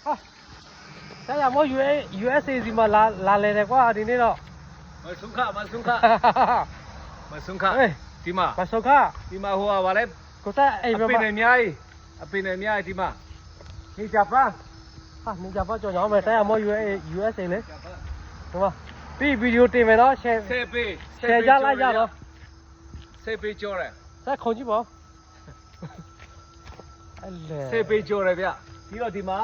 ဒါရမော USA စီမှာလာလေတယ်ကွာဒီနေ့တော့မဆုံခမဆုံခဒီမှာမဆုံခဒီမှာဟိုကဗာလဲကိုတက်အိမ်မှာအပင်နဲ့အများကြီးဒီမှာနေကြပါနေကြပါကြောင်းမယ်ဒါရမော USA လေဒီမှာပြီးဗီဒီယိုတင်မယ်နော် share ကြလိုက်ကြတော့ဆေးပေးကြောတယ်ဆက်ခုံကြည့်ပါဆေးပေးကြောတယ်ဗျပြီးတော့ဒီမှာ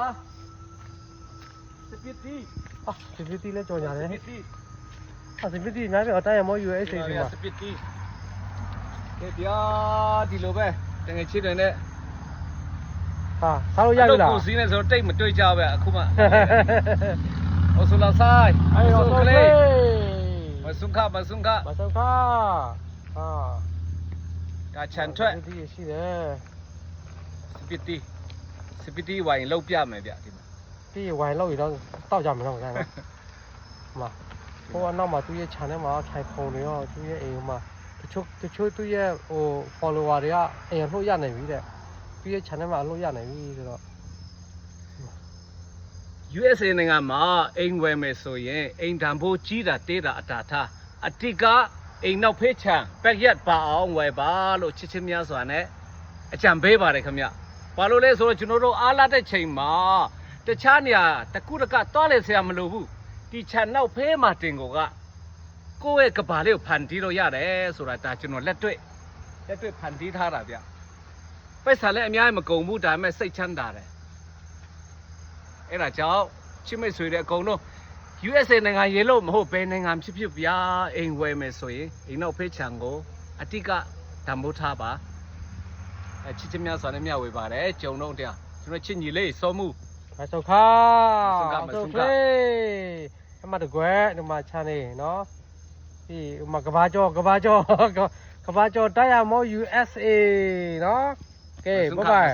စပစ်တီစပစ်တီလည်းကြော်ညာတယ်စပစ်တီများပြီးတော့ရမော USA စီမှာစပစ်တီကဲဗျာဒီလိုပဲတကယ်ချစ်တယ်နဲ့စားလို့ရပြီလားကိုစီးနေဆိုတော့တိတ်မတွေ့ကြပဲအခုမှဟိုဆိုလာဆိုင်အဲ့တော့ကလေးမဆုံခဒါခြံထွက်ဒီရှိတယ် စပစ်တီဝိုင်လောက်ပြမယ်ဗျဒီမှာဒီဝိုင်လောက်ရတော့တောက်ကြမယ်တော့ဆိုင်နော်မှာဟိုအနောက်မှာသူ့ရဲ့ channel မှာခိုင်ခုံတွေရောသူ့ရဲ့အိမ်မှာတချို့သူ့ရဲ့ဟို follower တွေကအိမ်လှုပ်ရနိုင်ပြီတဲ့သူ့ရဲ့ channel မှာလှုပ်ရနိုင်ပြီဆိုတော့ USA နိုင်ငံမှာအိမ်ဝယ်မယ်ဆိုရင်အိမ်တန်ဖိုးကြီးတာတေးတာအတာထားအတိကအိမ်နောက်ဖေးချံဘက်ရက်ပါအောင်ဝယ်ပါလို့ချစ်ချင်းများစွာနဲ့အကြံပေးပါတယ်ခင်ဗျဘာလို့လဲဆိုတော့ကျွန်တော်တို့အားလာတဲ့ချိန်မှာတခြားနေရာတကူတကသွားလေဆရာမလိုဘူးဒီခြံနောက်ဖေးမှာတင်ကိုကကိုယ့်ရဲ့ကဘာလေးကိုဖန်တီးလို့ရတယ်ဆိုတာဒါကျွန်တော်လက်တွေ့ဖန်တီးထားတာဗျပိတ်ဆာလည်းအများကြီးမကုန်ဘူးဒါပေမဲ့စိတ်ချမ်းသာတယ်အဲ့ဒါကြောင့်ချစ်မိတ်ဆွေတဲ့အကုန်လုံး USA နိုင်ငံရေလို့မဟုတ်ဘယ်နိုင်ငံဖြစ်ဗျာအိမ်ဝယ်မယ်ဆိုရင်အိမ်နောက်ဖေးချံကိုအတိကတံမိုးထားပါချစ်ချင်းများစွာနဲ့မျှဝေပါတယ်ကြုံတော့တရားကျွန်တော်ချစ်ညီလေးစောမှုမဆုခအမတကွယ်ဒီမှာချမ်းနေနော်ဒီမှာကဘာကျော်တရမော USA နော်ကဲဘိုင်ဘိုင်